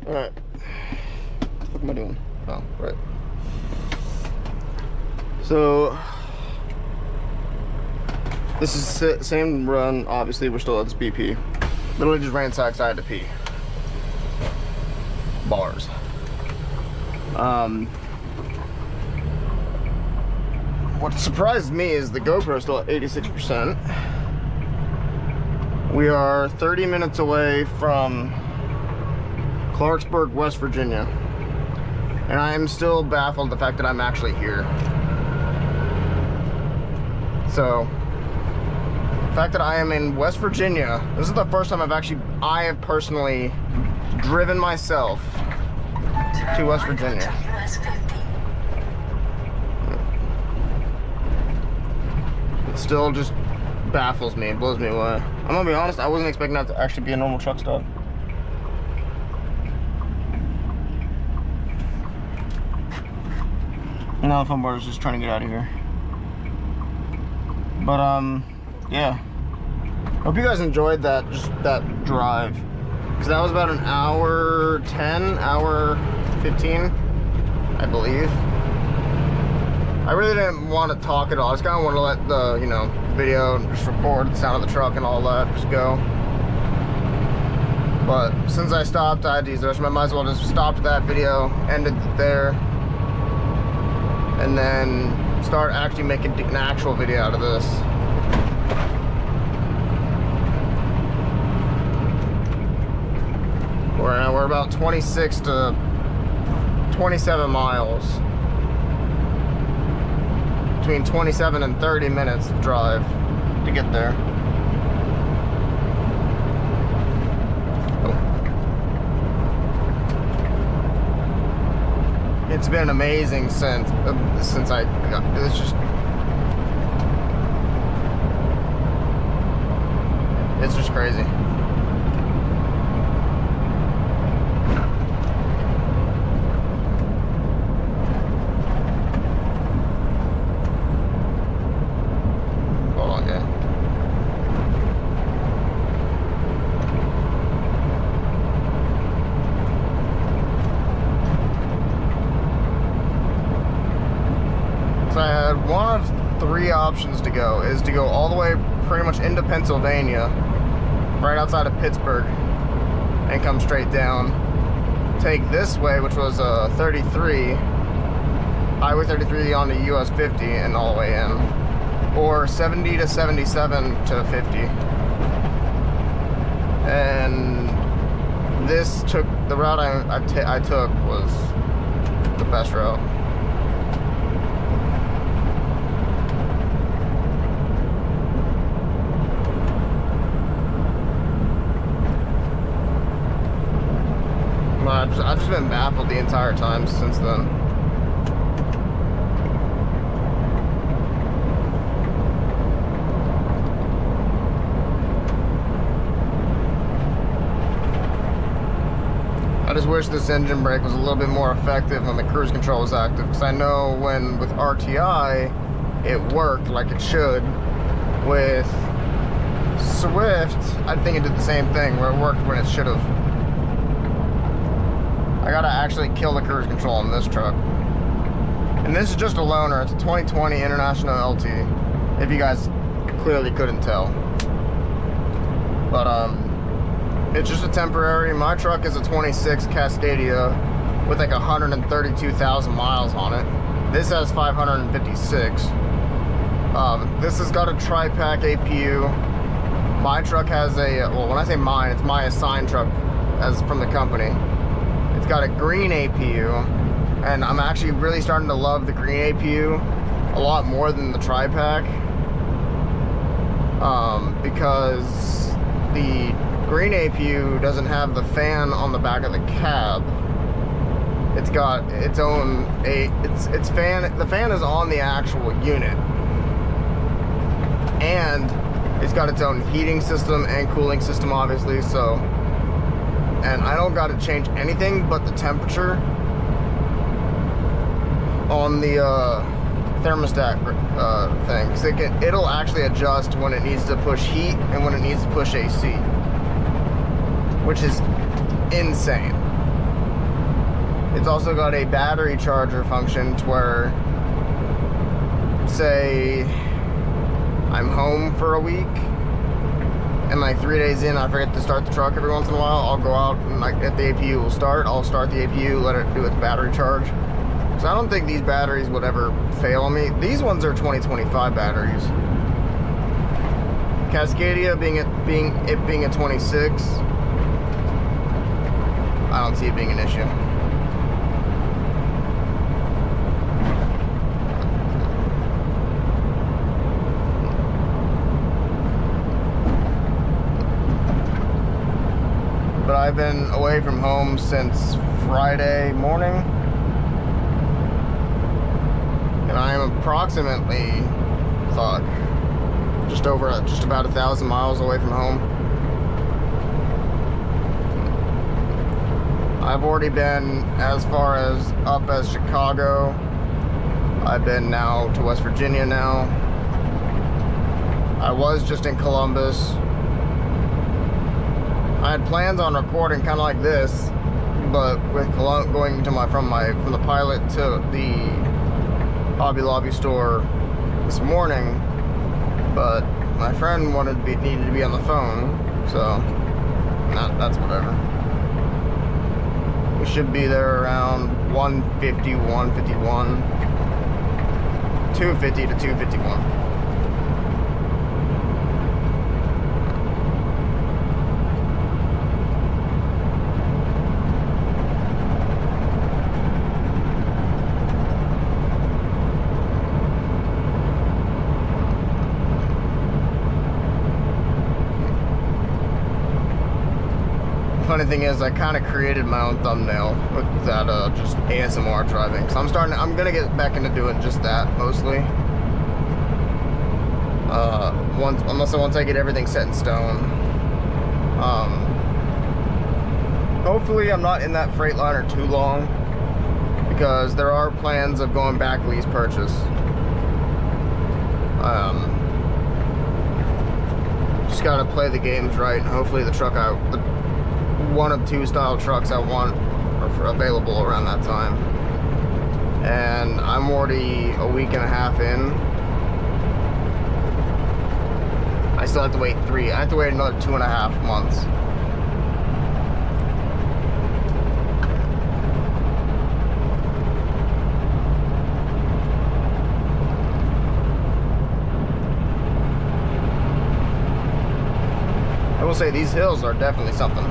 Alright. What am I doing? Oh, right. So, this is same run. Obviously, we're still at this BP. Literally just ran side to pee. Bars. What surprised me is the GoPro still at 86%. We are 30 minutes away from Clarksburg, West Virginia. And I am still baffled the fact that I'm actually here. So, the fact that I am in West Virginia, this is the first time I have personally driven myself to West Virginia. It still just baffles me, it blows me away. I'm gonna be honest, I wasn't expecting that to actually be a normal truck stop. Now the fun part is just trying to get out of here. But yeah. Hope you guys enjoyed that drive. Because that was about an hour 10, hour 15, I believe. I really didn't want to talk at all. I just kind of wanted to let the, you know, video just record the sound of the truck and all that, just go. But since I stopped, I had to use the rest of my, might as well just stopped that video, ended it there, and then start actually making an actual video out of this. We're about 26 to 27 miles. Between 27 and 30 minutes drive to get there. Oh. It's been amazing since I got, it's just crazy. One of three options to go is to go all the way pretty much into Pennsylvania, right outside of Pittsburgh, and come straight down. Take this way, which was 33, Highway 33 onto US 50 and all the way in, or 70 to 77 to 50. And this took, the route I took was the best route. I've just been baffled the entire time since then. I just wish this engine brake was a little bit more effective when the cruise control was active, because I know when with RTI it worked like it should. With Swift, I think it did the same thing where it worked when it should have. I gotta actually kill the cruise control on this truck. And this is just a loaner. It's a 2020 International LT, if you guys clearly couldn't tell. But it's just a temporary. My truck is a 26 Cascadia with like 132,000 miles on it. This has 556. This has got a tri-pack APU. My truck has a, well, when I say mine, it's my assigned truck as from the company. It's got a green APU, and I'm actually really starting to love the green APU a lot more than the tri-pack, because the green APU doesn't have the fan on the back of the cab. It's got its own its fan. The fan is on the actual unit, and it's got its own heating system and cooling system, obviously. So. And I don't got to change anything but the temperature on the thermostat thing. So it'll actually adjust when it needs to push heat and when it needs to push AC, which is insane. It's also got a battery charger function to where, say, I'm home for a week, and like 3 days in, I forget to start the truck every once in a while. I'll go out and like if the APU will start, I'll start the APU, let it do its battery charge. So I don't think these batteries would ever fail on me. These ones are 2025 batteries. Cascadia being a 26, I don't see it being an issue. But I've been away from home since Friday morning, and I am approximately, just about 1,000 miles away from home. I've already been as far as up as Chicago. I've been now to West Virginia now. I was just in Columbus. I had plans on recording kind of like this, but with going to from the Pilot to the Hobby Lobby store this morning, but my friend needed to be on the phone, so that's whatever. We should be there around 150, 151, 250 to 251. Funny thing is, I kind of created my own thumbnail with that just ASMR driving. So I'm gonna get back into doing just that mostly. Once I get everything set in stone. Hopefully I'm not in that Freightliner too long, because there are plans of going back lease purchase. Just gotta play the games right, and hopefully the truck one of two style trucks I want are available around that time. And I'm already a week and a half in. I still have to wait I have to wait another 2.5 months. I will say these hills are definitely something.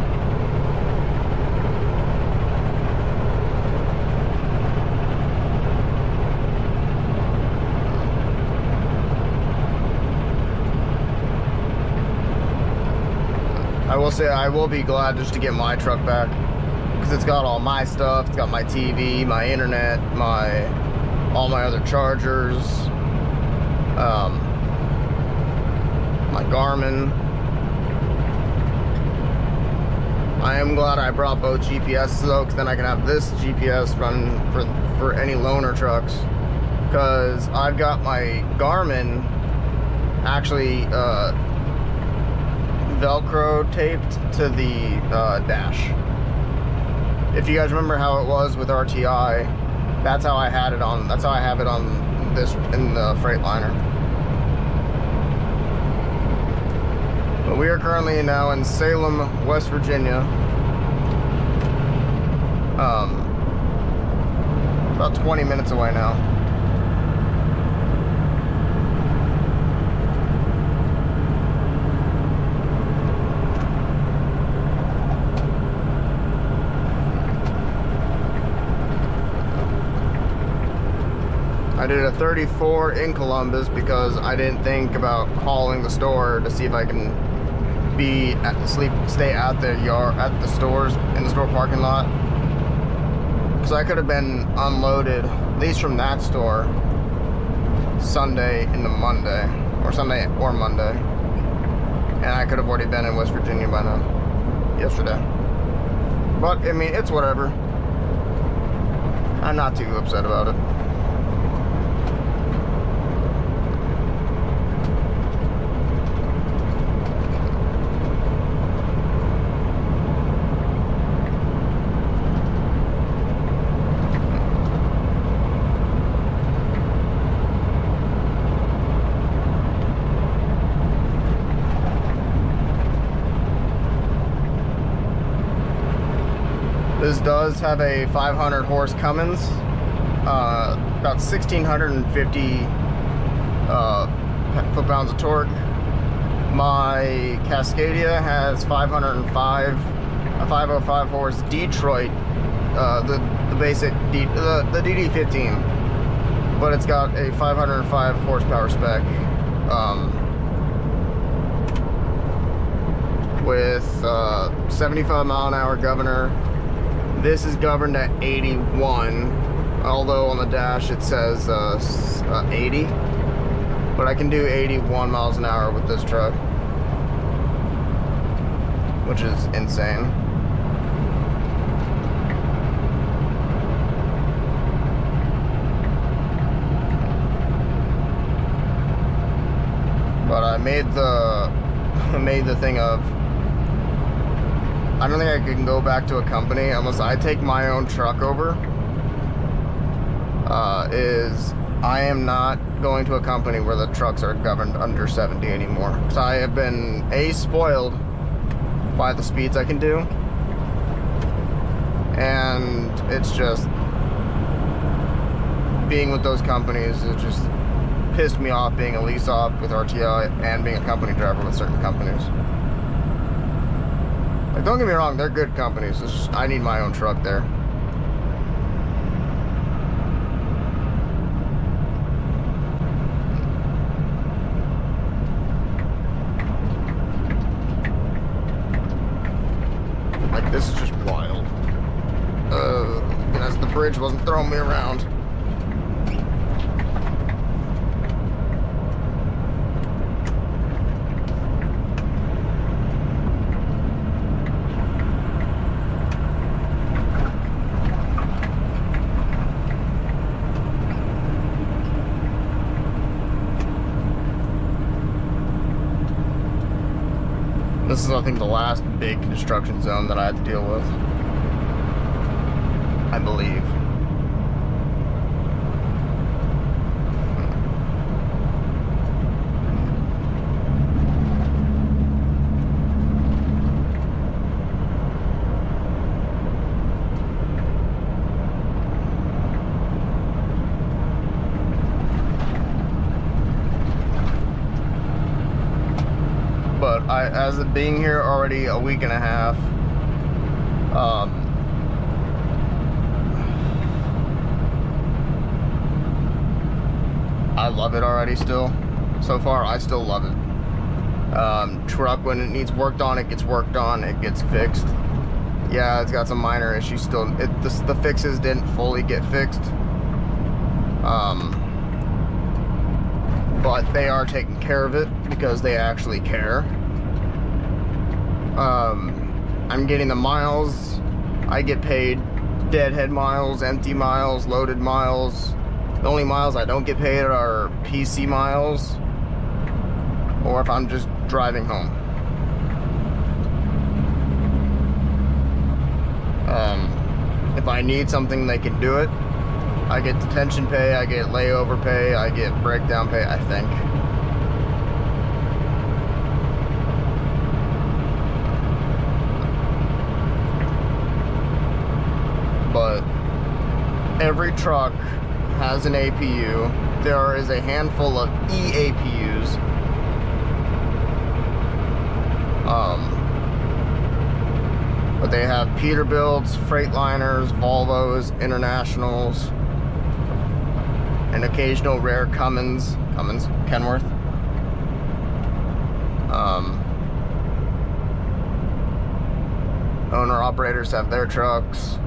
I will say I will be glad just to get my truck back, because it's got all my stuff. It's got my TV, my internet, all my other chargers, my Garmin. I am glad I brought both GPSs though, because then I can have this GPS running for any loaner trucks, because I've got my Garmin actually Velcro taped to the dash. If you guys remember how it was with RTI, that's how I had it on. That's how I have it on this in the Freightliner. But we are currently now in Salem, West Virginia. About 20 minutes away now. I did a 34 in Columbus because I didn't think about calling the store to see if I can stay at the stores, in the store parking lot. Because I could have been unloaded, at least from that store, Sunday into Monday, or Sunday or Monday. And I could have already been in West Virginia by now, yesterday. But, I mean, it's whatever. I'm not too upset about it. This does have a 500 horse Cummins, about 1,650 foot-pounds of torque. My Cascadia has 505, a 505 horse Detroit, the basic the DD15, but it's got a 505 horsepower spec, with 75 mile an hour governor. This is governed at 81, although on the dash it says 80, but I can do 81 miles an hour with this truck, which is insane. But I made the thing of, I don't think I can go back to a company unless I take my own truck over. I am not going to a company where the trucks are governed under 70 anymore. Because I have been spoiled by the speeds I can do, and it's just being with those companies, it just pissed me off being a lease op with RTI and being a company driver with certain companies. Like, don't get me wrong, they're good companies. It's just, I need my own truck there. Like, this is just wild. As the bridge wasn't throwing me around. This is, I think, the last big construction zone that I had to deal with, I believe. But as of being here already a week and a half, I love it already still. So far, I still love it. Truck, when it needs worked on, it gets worked on, it gets fixed. Yeah, it's got some minor issues still. The fixes didn't fully get fixed. But they are taking care of it because they actually care. I'm getting the miles. I get paid deadhead miles, empty miles, loaded miles. The only miles I don't get paid are PC miles, or if I'm just driving home. If I need something, they can do it. I get detention pay, I get layover pay, I get breakdown pay, I think. But every truck has an APU. There is a handful of eAPUs. But they have Peterbilts, Freightliners, Volvos, Internationals, an occasional rare Cummins, Kenworth. Owner-operators have their trucks.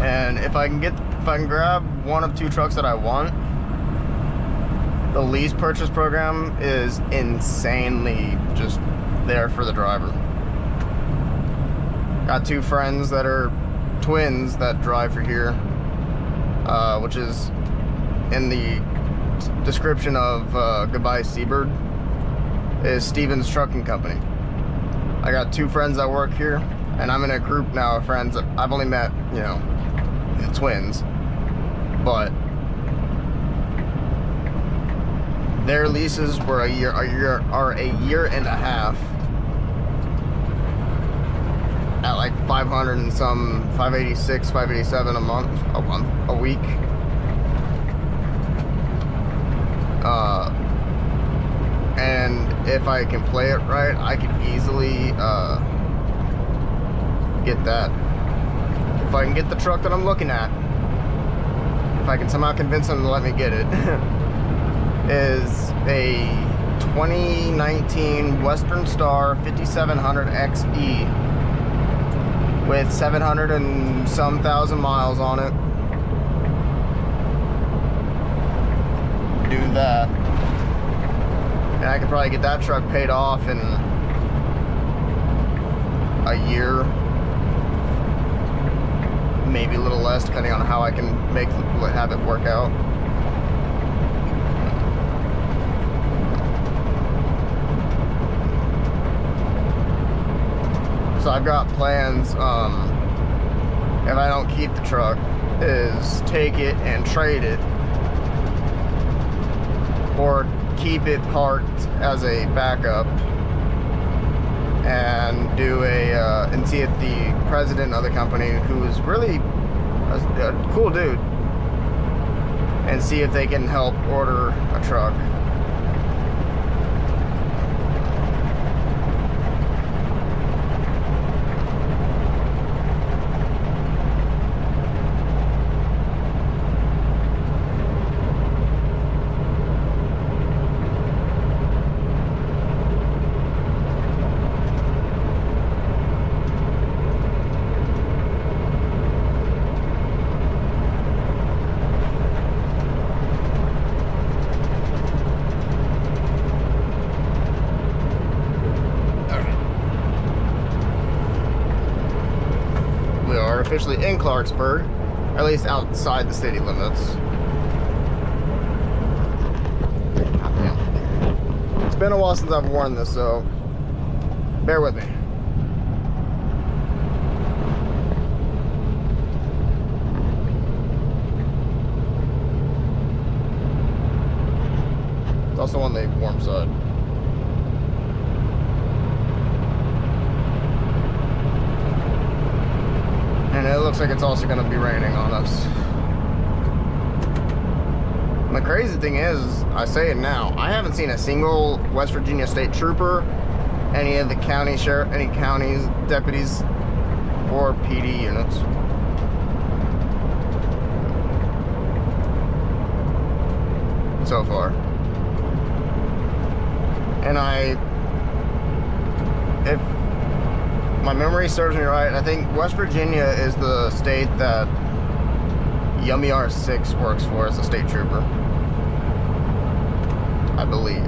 And if I can grab one of two trucks that I want, the lease purchase program is insanely just there for the driver. Got two friends that are twins that drive for here, which is in the description of Goodbye Seabird, is Steven's Trucking Company. I got two friends that work here, and I'm in a group now of friends that I've only met, you know, the twins, but Their leases were a year and a half at like 500 and some, 586, 587 a week. And if I can play it right, I could easily get that. If I can get the truck that I'm looking at, if I can somehow convince them to let me get it, is a 2019 Western Star 5700 XE with 700 and some thousand miles on it. Do that, and I could probably get that truck paid off in a year, maybe a little less, depending on how I can have it work out. So I've got plans, if I don't keep the truck, is take it and trade it, or keep it parked as a backup, and do and see if the president of the company, who is really a cool dude, and see if they can help order a truck. Officially in Clarksburg, or at least outside the city limits. It's been a while since I've worn this, so bear with me. It's also on the warm side. And it looks like it's also going to be raining on us. And the crazy thing is, I say it now, I haven't seen a single West Virginia State Trooper, any of the county sheriff, any counties, deputies, or PD units. So far. And if my memory serves me right, I think West Virginia is the state that Yummy R6 works for as a state trooper, I believe.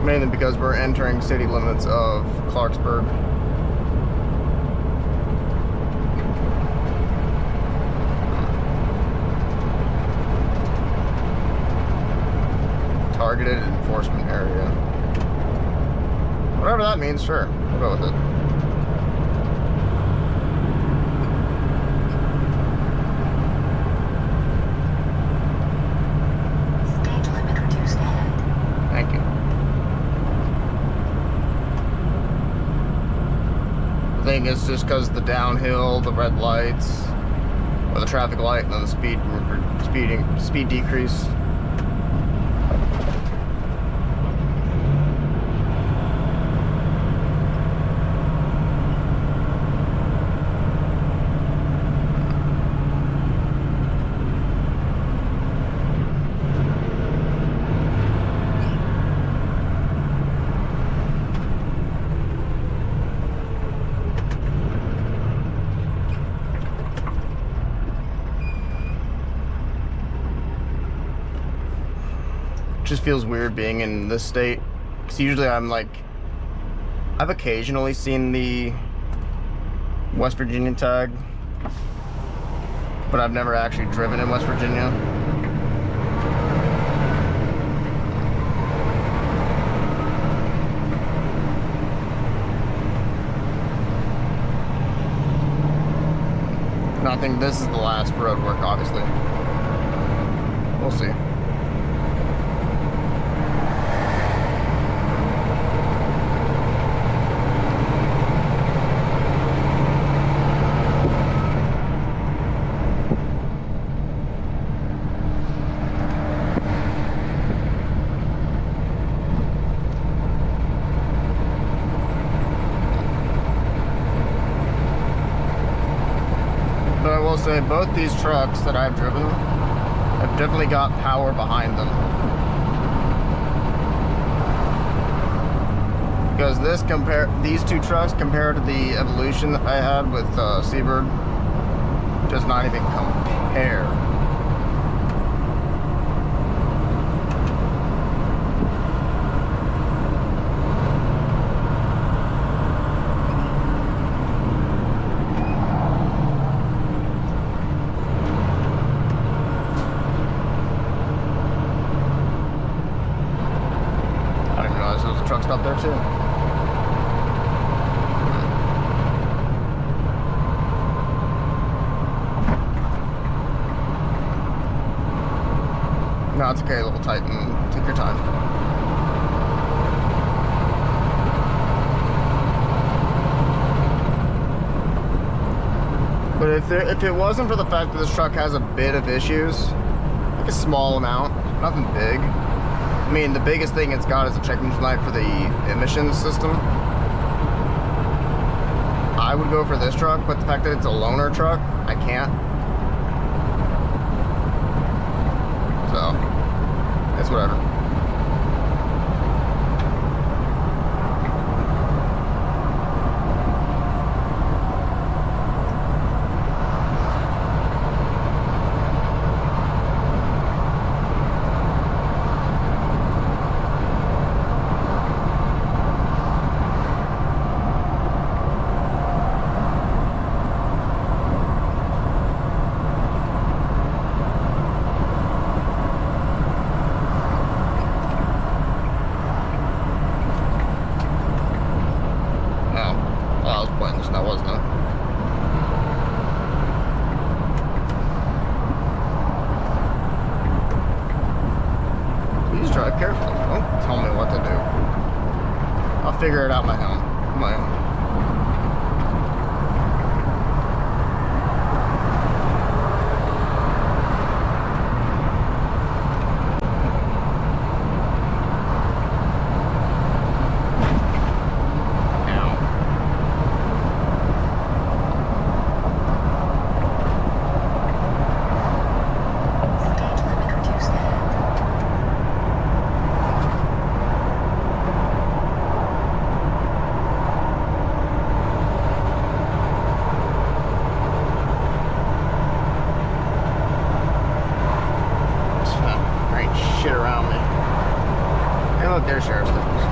Mainly because we're entering city limits of Clarksburg. Targeted enforcement area. Whatever that means, sure. We'll go with it. I think it's just because the downhill, the red lights, or the traffic light, and then the speed decrease. just feels weird being in this state. Because usually I'm like, I've occasionally seen the West Virginia tag, but I've never actually driven in West Virginia. And I think this is the last road work, obviously. We'll see. But I will say both these trucks that I've driven have definitely got power behind them. Because these two trucks compared to the Evolution that I had with Seabird, does not even compare. Truck stop there too. No, it's okay, a little tight, and take your time. But if it wasn't for the fact that this truck has a bit of issues, like a small amount, nothing big. I mean, the biggest thing it's got is a check engine light for the emissions system. I would go for this truck, but the fact that it's a loaner truck, I can't. So, it's whatever. That was not. Please drive carefully. Don't tell me what to do. I'll figure it out my own. Shit around me. Hey, look, there's sheriff's deputies.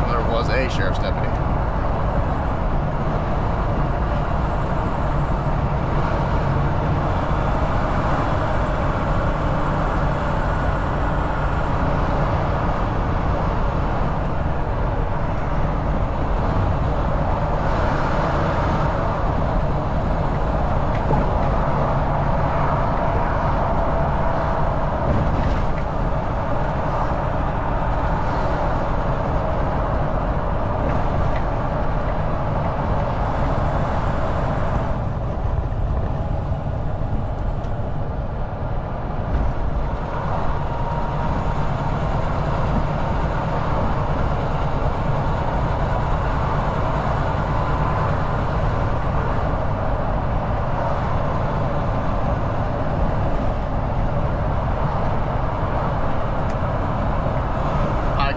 Well, there was a sheriff's deputy.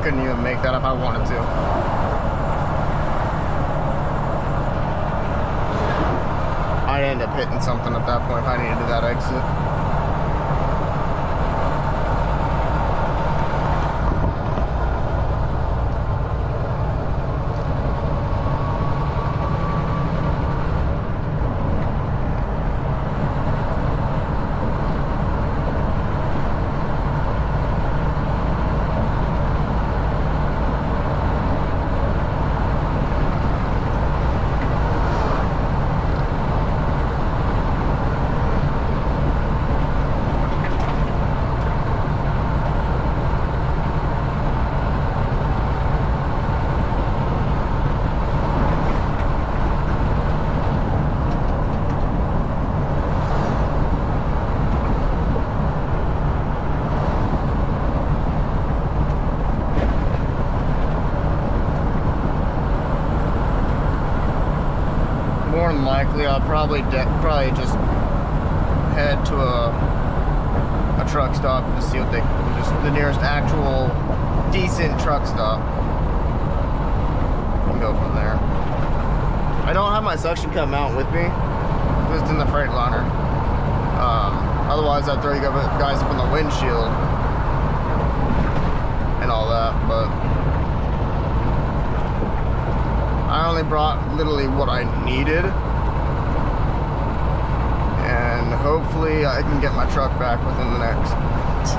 Couldn't even make that if I wanted to. I may end up hitting something at that point if I need to do that exit. More than likely, I'll probably just head to a truck stop and just see what just the nearest actual decent truck stop, and go from there. I don't have my suction cup mount with me. It's in the Freightliner. Otherwise, I'd throw you guys up on the windshield and all that, but I only brought literally what I needed, and hopefully I can get my truck back within the next,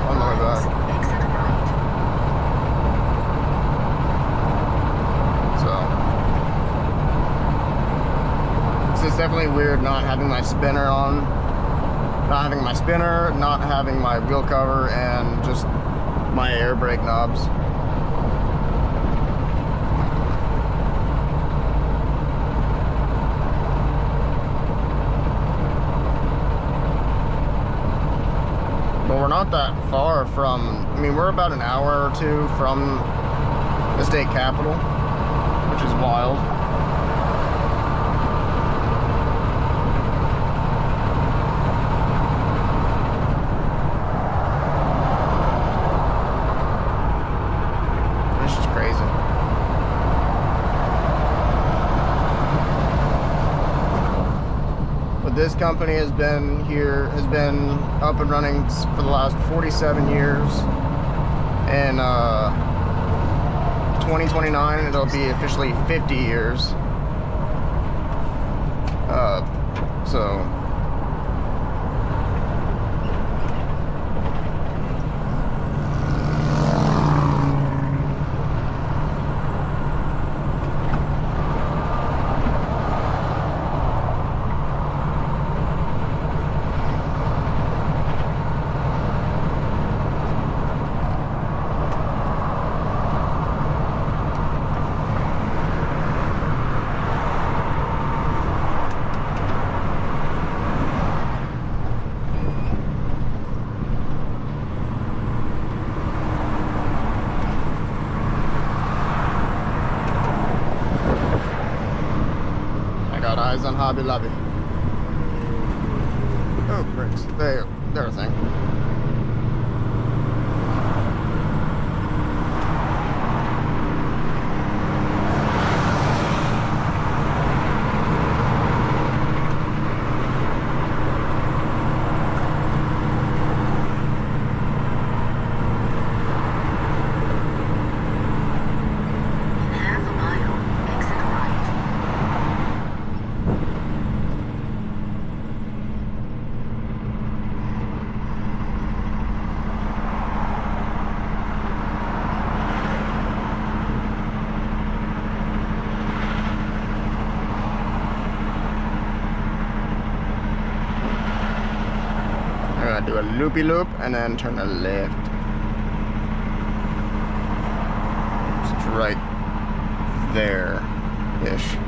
on the way back. So, it's definitely weird not having my spinner on, not having my wheel cover, and just my air brake knobs. We're not that far from, I mean, we're about an hour or two from the state capitol, which is wild. It's just crazy. But this company has been up and running for the last 47 years. In 2029, it'll be officially 50 years. So eyes on Hobby Lobby. Oh, bricks. They're a thing. Do a loopy loop and then turn a left. Just right there-ish.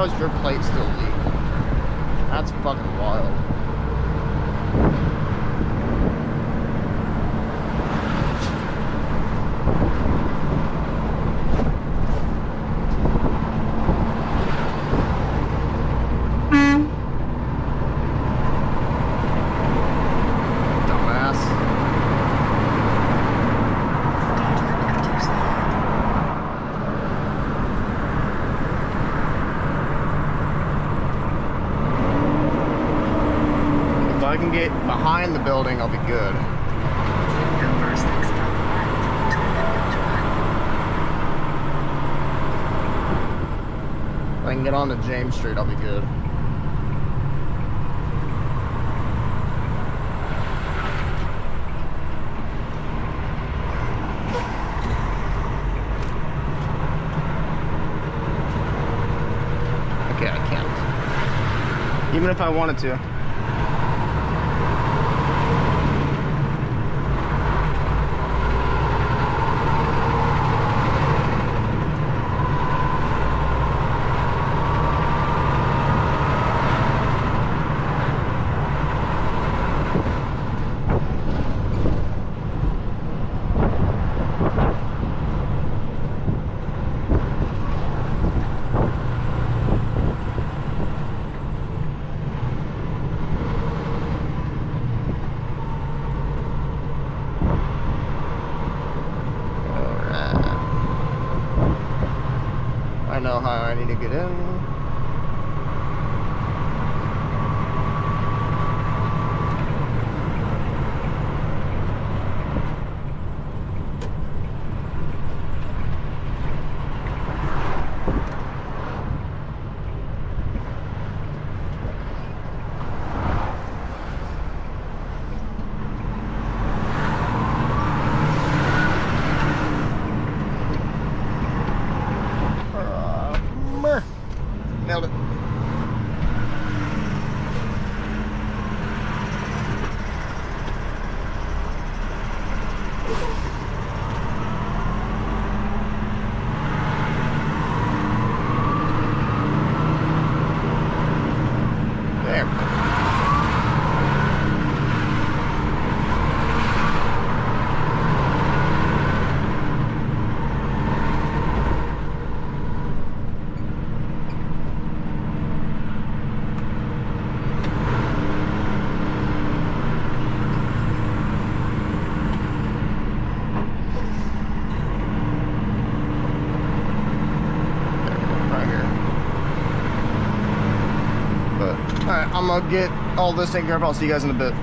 How is your plate still legal? That's fucking wild. If I can get behind the building, I'll be good. If I can get onto James Street, I'll be good. Okay, I can't. Even if I wanted to. I know how I need to get in. Nailed it. There. Alright, I'm gonna get all this taken care of. I'll see you guys in a bit.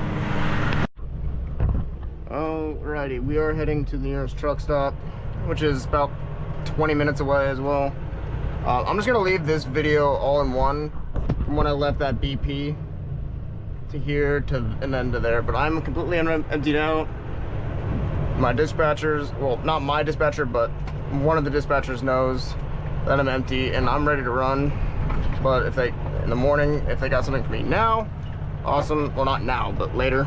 Alrighty, we are heading to the nearest truck stop, which is about 20 minutes away as well. I'm just gonna leave this video all in one from when I left that BP to here to and then to there, but I'm completely emptied out. My dispatchers, well, not my dispatcher, but one of the dispatchers knows that I'm empty and I'm ready to run. But if they, in the morning, if they got something for me now, awesome. Well, not now, but later.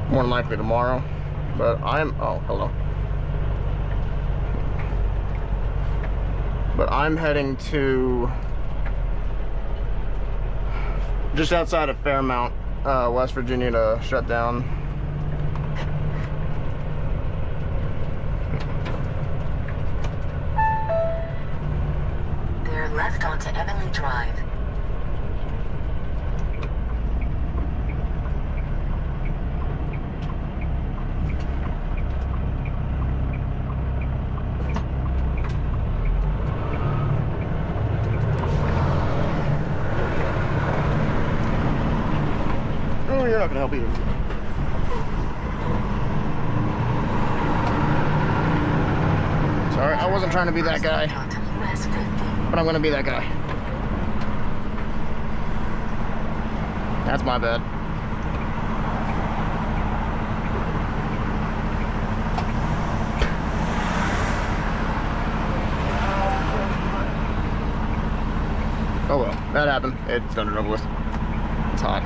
More than likely tomorrow. But I'm, oh, hello. But I'm heading to just outside of Fairmount, West Virginia to shut down. They're left onto Emily Drive. Oh, you're not gonna help either. Sorry, I wasn't trying to be that guy, but I'm gonna be that guy. That's my bad. Oh well, that happened. It's done and over with. It's hot.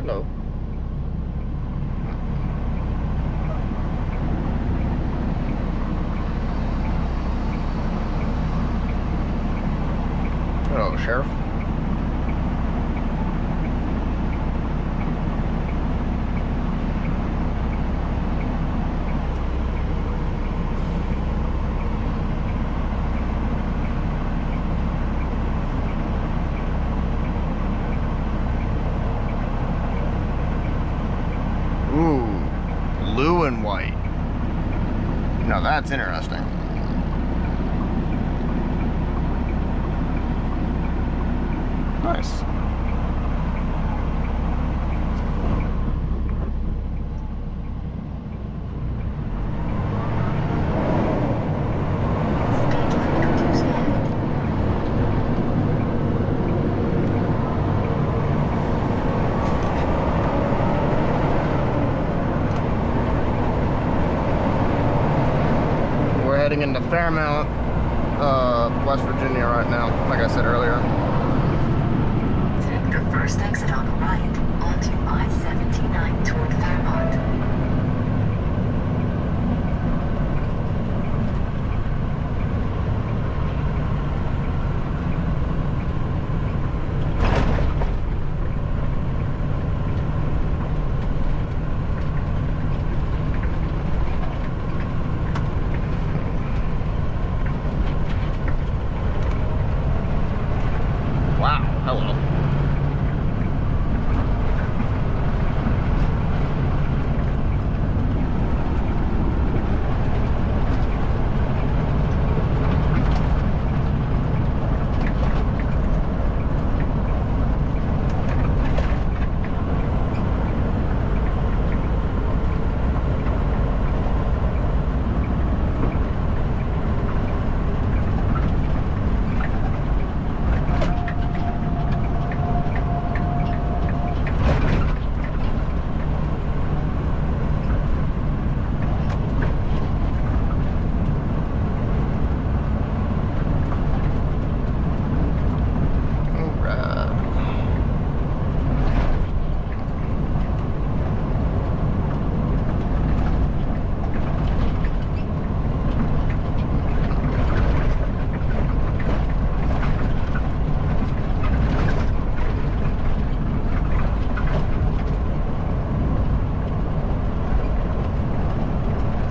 Hello. Hello, Sheriff. Ooh, blue and white. Now that's interesting. Nice. We're heading into Fairmount, West Virginia right now, like I said earlier. Take the first exit on the right onto I-79 toward Fairmont. Wow, hello.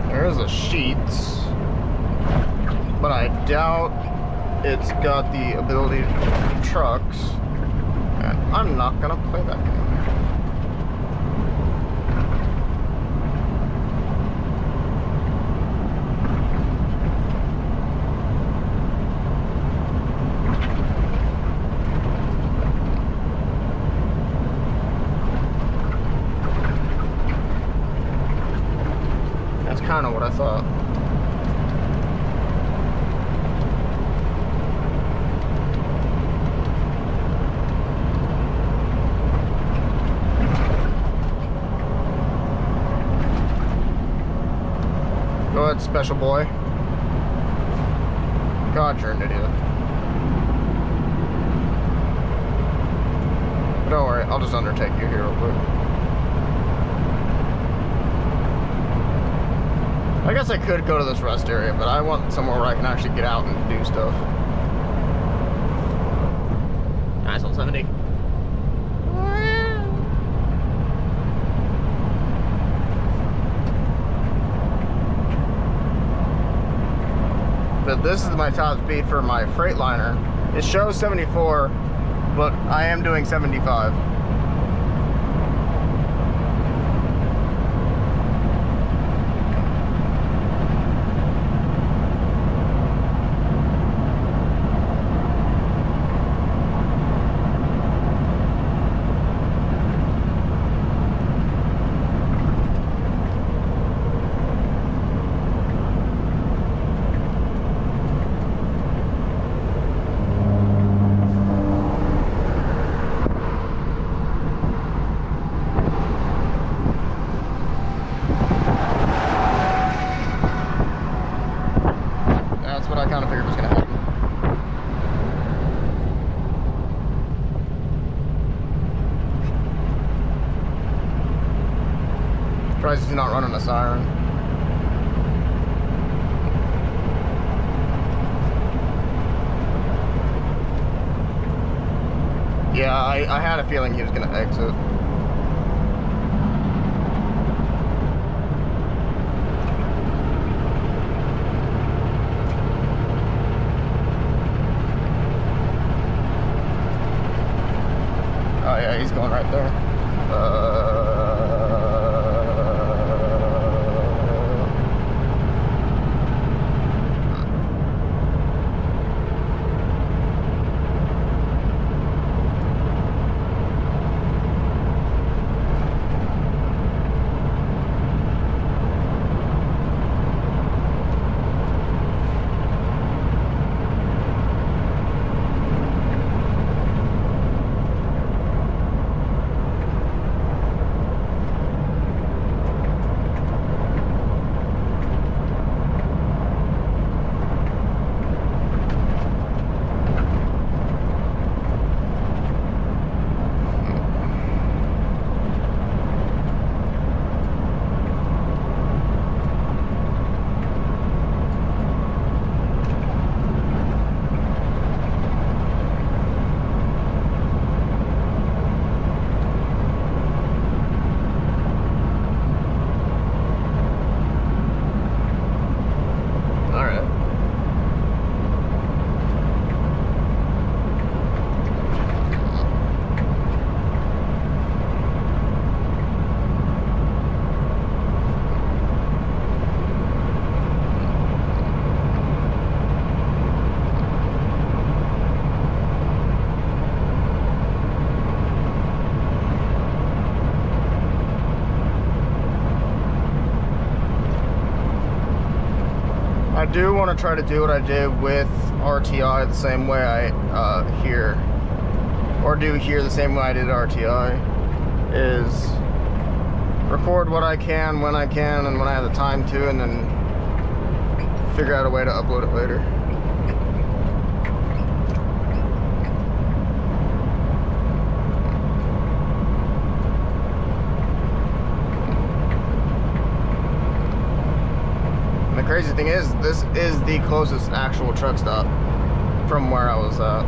There is a Sheets, but I doubt it's got the ability to do trucks, and I'm not gonna play that game. That's kind of what I thought. Go ahead, special boy. God, you're an idiot. Don't worry, I'll just undertake you here real quick. I guess I could go to this rest area, but I want somewhere where I can actually get out and do stuff. Nice on 70. But this is my top speed for my Freightliner. It shows 74, but I am doing 75. Surprised he's not running a siren. Yeah, I had a feeling he was gonna exit. Oh yeah, he's going right there. I do want to try to do what I did with RTI the same way I here, or do here the same way I did RTI, is record what I can when I can and when I have the time to, and then figure out a way to upload it later. The crazy thing is, this is the closest actual truck stop from where I was at.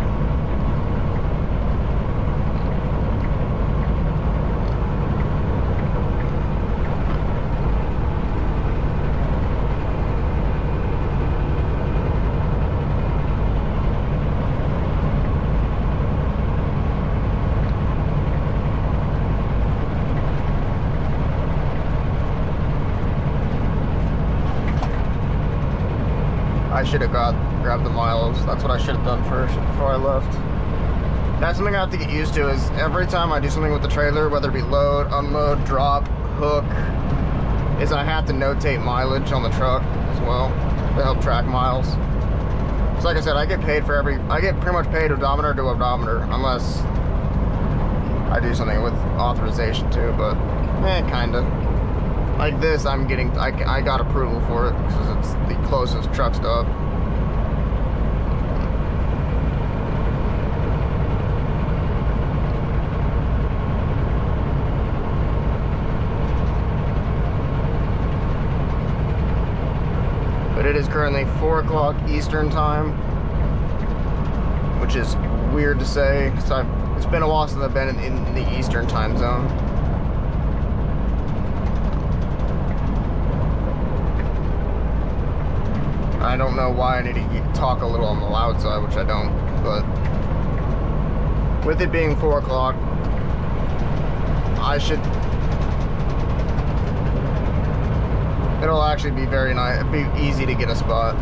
I should have grabbed the miles. That's what I should have done first before I left. That's something I have to get used to, is every time I do something with the trailer, whether it be load, unload, drop, hook, is I have to notate mileage on the truck as well to help track miles. So like I said, I get paid for I get pretty much paid odometer to odometer, unless I do something with authorization too, but kinda. Like this, I'm getting, I got approval for it because it's the closest truck stop. But it is currently 4 o'clock Eastern time, which is weird to say because it's been a while since I've been in the Eastern time zone. I don't know why I need to talk a little on the loud side, which I don't, but with it being 4 o'clock, it'll actually be very nice, it'll be easy to get a spot.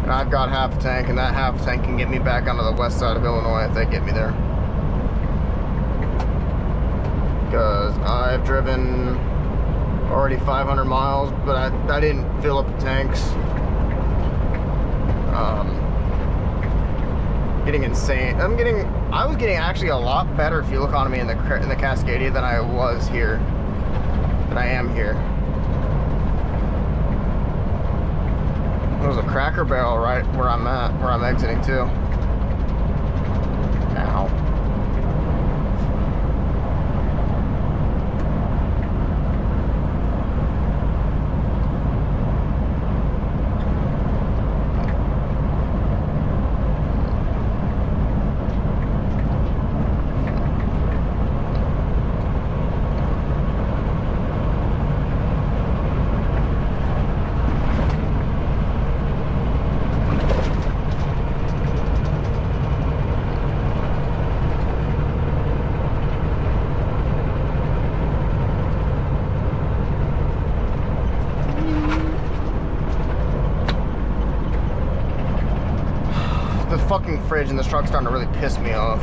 And I've got half a tank, and that half tank can get me back onto the west side of Illinois if they get me there. Because I've driven already 500 miles, but I didn't fill up the tanks. Getting insane. I was getting actually a lot better fuel economy in the Cascadia than I was here, than I am here. There's a Cracker Barrel right where I'm at, where I'm exiting to. Ow. The fucking fridge in this truck's starting to really piss me off.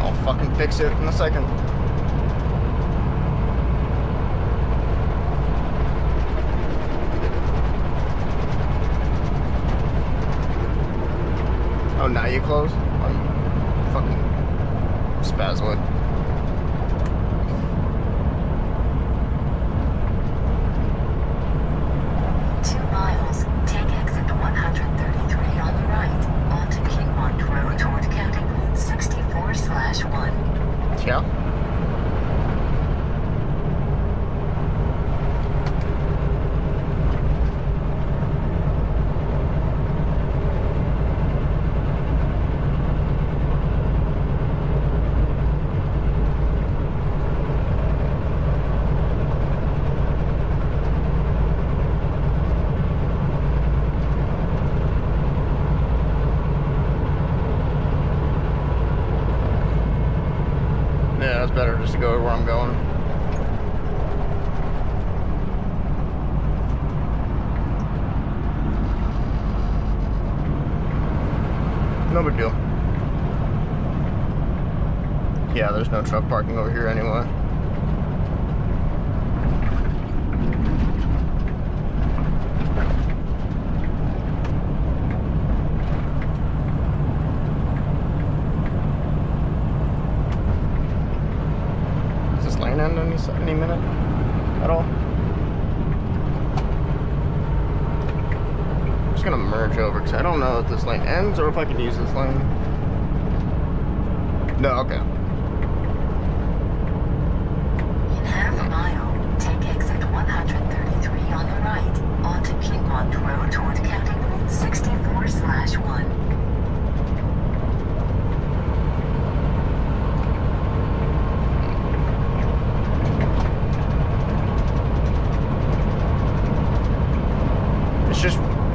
I'll fucking fix it in a second. Oh, now you close? Oh, you fucking spazwood. Take exit 133 on the right, onto Kingmont Road toward County Route 64/1. Yeah. Yeah, it's better just to go where I'm going. No big deal. Yeah, there's no truck parking over here anyway. Is this lane end any minute at all? I'm just gonna merge over because I don't know if this lane ends or if I can use this lane. No, okay. In half a mile, take exit 133 on the right, onto Kingmont Road toward County Route 64/1.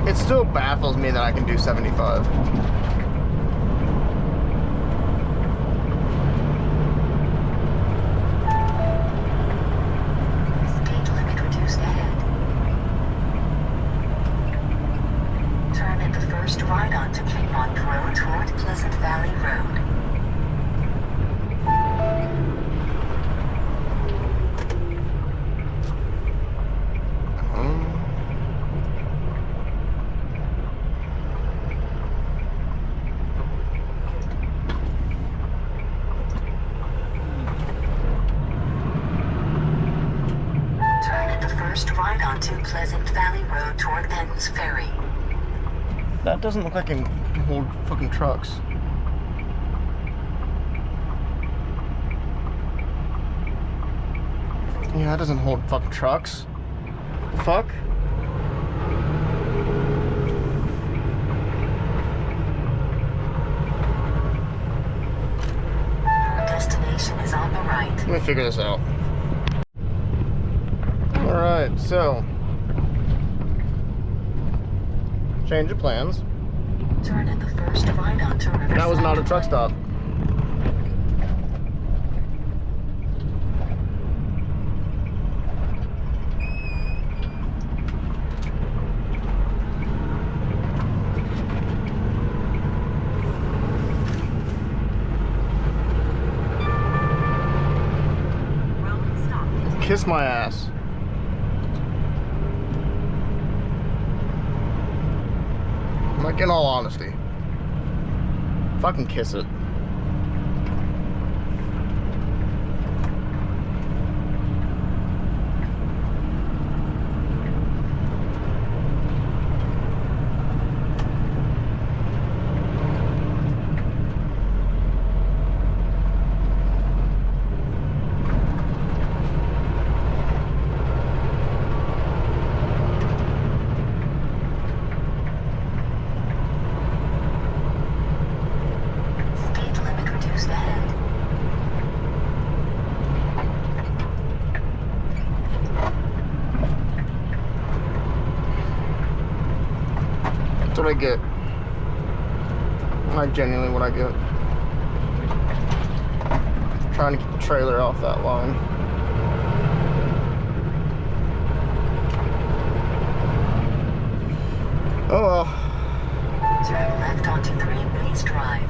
It still baffles me that I can do 75. Speed limit reduced ahead. Turn at the first right onto Kingmont Road toward Pleasant Valley Road. First right onto Pleasant Valley Road toward Penns Ferry. That doesn't look like it can hold fucking trucks. Yeah, that doesn't hold fucking trucks. The fuck? Your destination is on the right. Let me figure this out. Alright, so change of plans. Turn at the first right onto Riverside. That was not a truck stop. Kiss my ass. in all honesty. Fucking kiss it. Speed limit reduced ahead. That's what I get. Like, genuinely what I get. Trying to keep the trailer off that line. Oh well. Turn left onto 3 Maze Drive.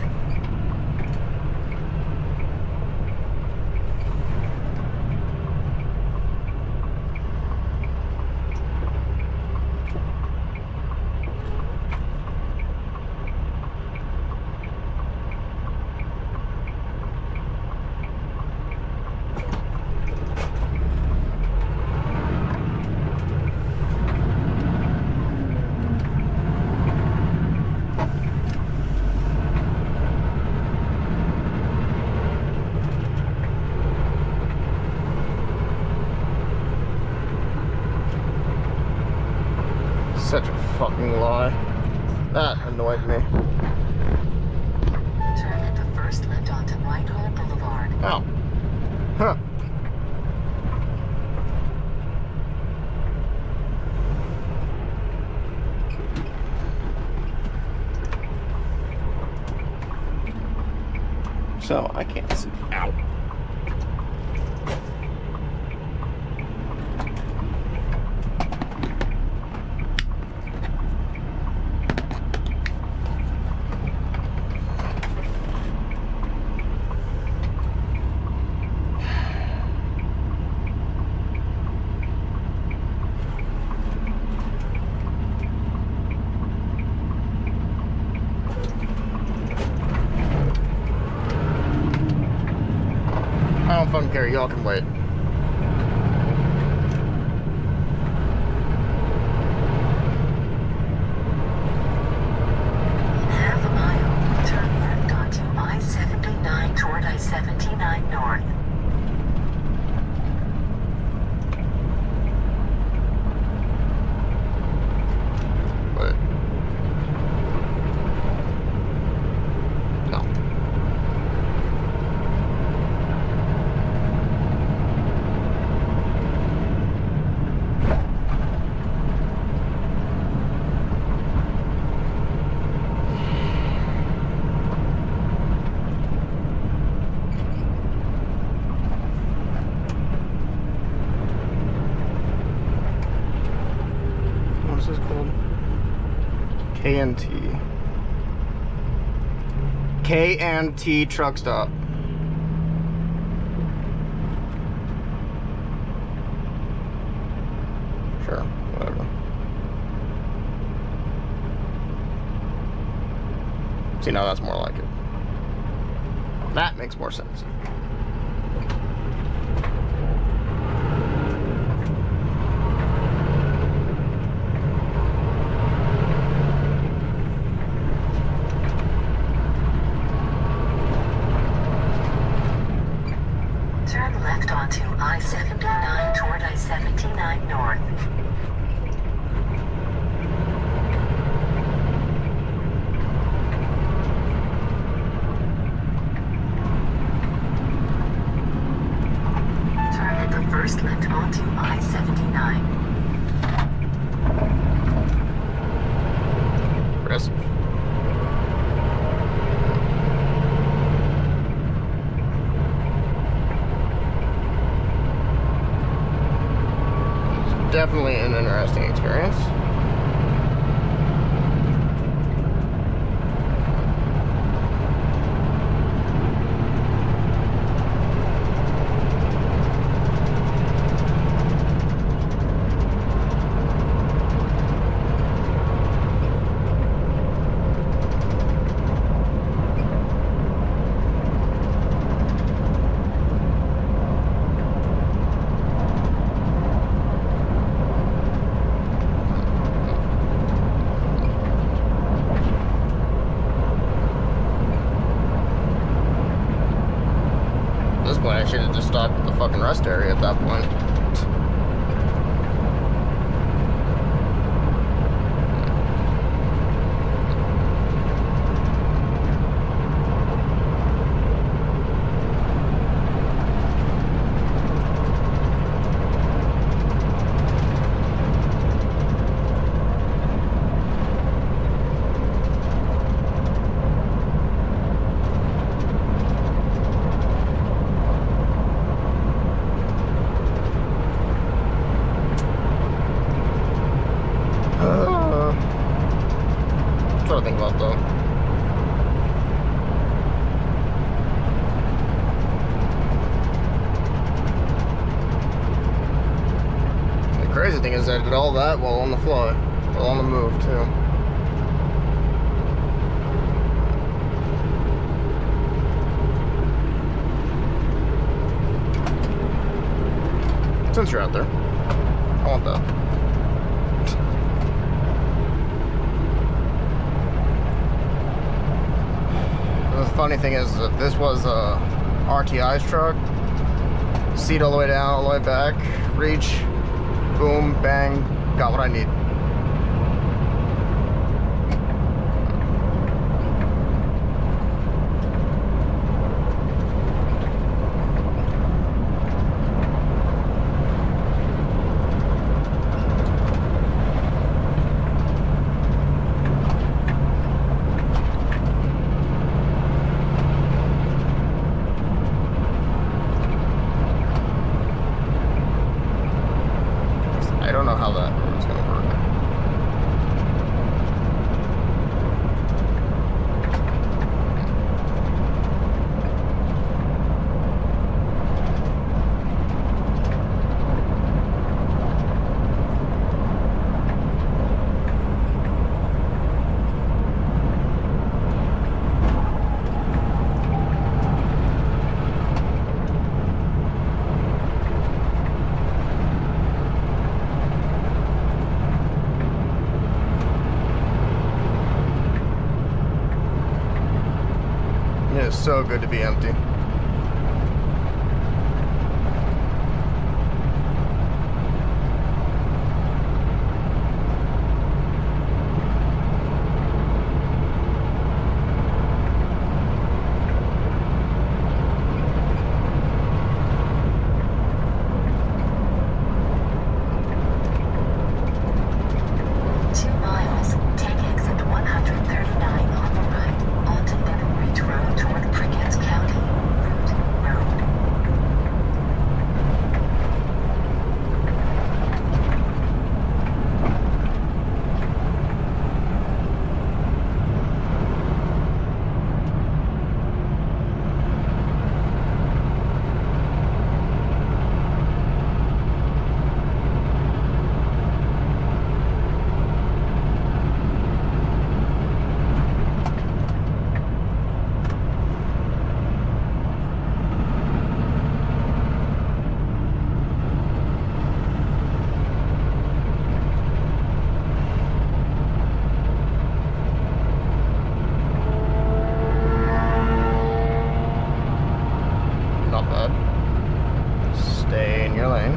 Such a fucking lie. That annoyed me. Turn at the first left onto Whitehall Boulevard. Ow. Huh. So I can't see. Ow. I don't fucking care. Y'all can wait. In half a mile, turn left onto I-79 toward I-79 North. But no. What is this called? KNT. KNT truck stop. Sure, whatever. See, now that's more like it. That makes more sense. Turn left onto I-79 toward I-79 North. Turn at the first left onto I-79. Aggressive. Definitely an interesting experience. have just stopped at the fucking rest area at that point. That's what I think about though. The crazy thing is that I did all that while on the fly, while on the move too. Since you're out there, I want that. The funny thing is that this was RTI's truck. Seat all the way down, all the way back, reach, boom, bang, got what I need. I don't know how that is going to work. It is so good to be empty. Not bad. Stay in your lane.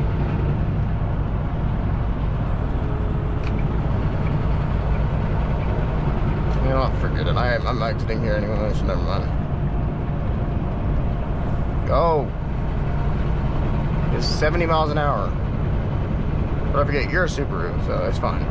You know what, forget it. I'm exiting here anyway, so never mind. Go! It's 70 miles an hour. But I forget, you're a Subaru, so it's fine.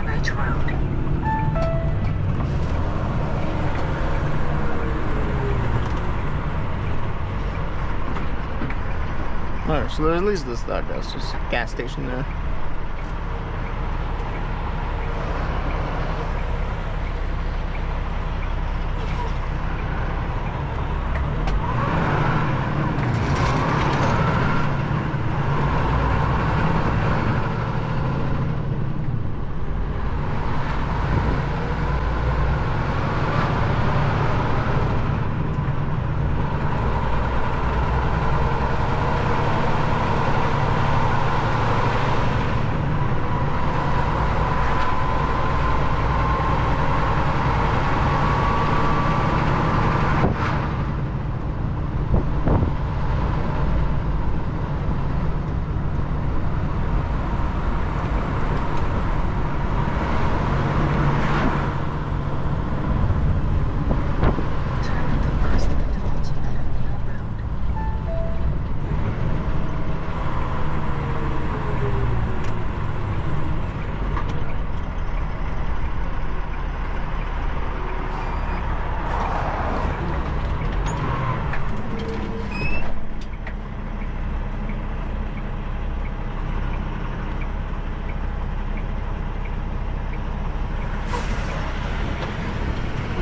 Ridge Road. Alright, so there's at least this, I guess, just gas station there.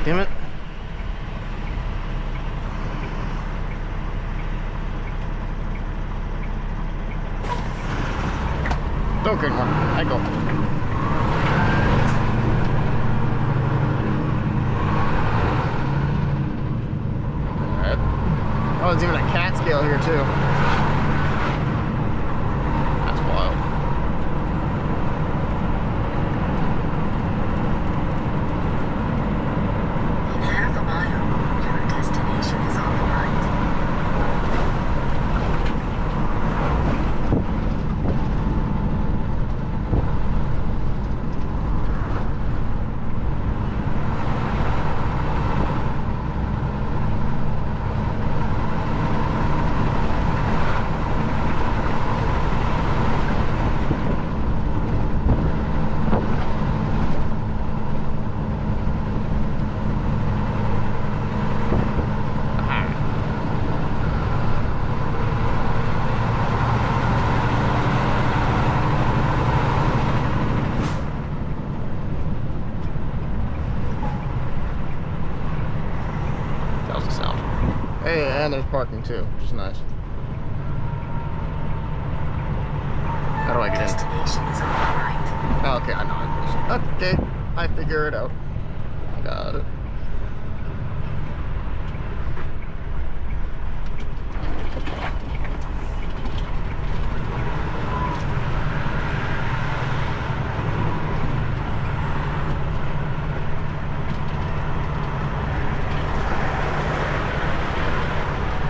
Damn it. Don't get one. I go. Alright. Oh, there's even a cat scale here too. That's wild. In half a mile, your destination is on the right. That was the sound. Hey, and there's parking too, which is nice. How do I get in? Destination is on the right. Oh, okay, I know it. Okay, I figure it out. I got it.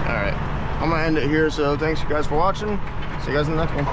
Alright, I'm gonna end it here, so thanks you guys for watching. See you guys in the next one.